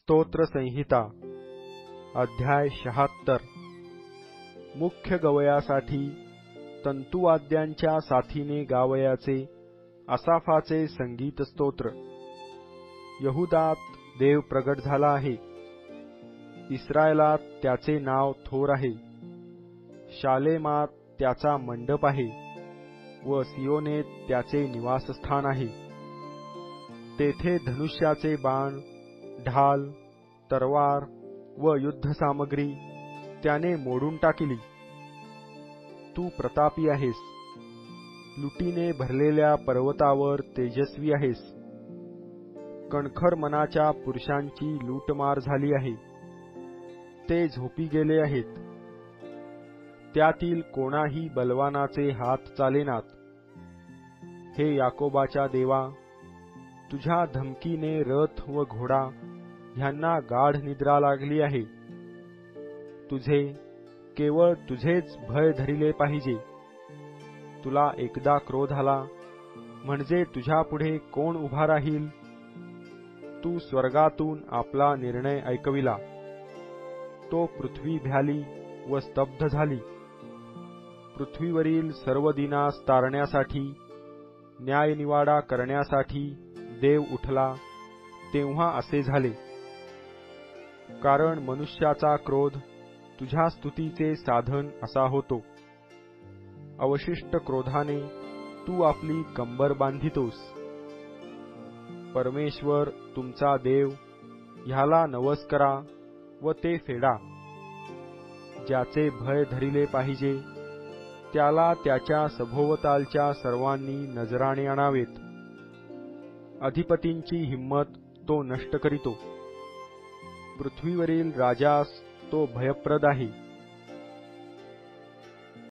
स्तोत्र संहिता अध्याय 76 मुख्य गवयासाठी तंतुवाद्यांच्या साथीने गावयाचे आसाफाचे संगीत स्तोत्र। यहुदात देव प्रगट झाला आहे, इस्रायलात त्याचे नाव थोर आहे। शालेमात त्याचा मंडप आहे व सियोनेत त्याचे निवासस्थान आहे। तेथे धनुष्याचे बाण, ढाल, तरवार व युद्धसामग्री त्याने मोडून टाकली। तू प्रतापी आहेस, लुटीने भरलेल्या पर्वतावर तेजस्वी आहेस। कणखर मनाच्या पुरुषांची लूटमार झाली आहे, ते झोपी गेले आहेत। त्यातील कोणाही बलवानाचे हात चालेनात। हे याकोबाच्या देवा, तुझ्या धमकीने रथ व घोडा ह्यांना गाढ निद्रा लागली आहे। तुझे केवळ तुझेच भय धरिले पाहिजे। तुला एकदा क्रोध आला म्हणजे तुझ्या पुढे कोण उभा राहील? तू स्वर्गातून आपला निर्णय ऐकविला, तो पृथ्वी भ्याली व स्तब्ध झाली। पृथ्वीवरील सर्व दिनास तारण्यासाठी, न्यायनिवाडा करण्यासाठी देव उठला, तेव्हा असे झाले। कारण मनुष्याचा क्रोध तुझ्या स्तुतीचे साधन असा होतो। अवशिष्ट क्रोधाने तू आपली कंबर बांधितोस। परमेश्वर तुमचा देव, ह्याला नवस करा व ते फेडा। ज्याचे भय धरिले पाहिजे त्याला त्याच्या सभोवतालच्या सर्वांनी नजराणे आणावेत। अधिपतींची हिम्मत तो नष्ट करीतो, पृथ्वीवरील राजास तो भयप्रद आहे।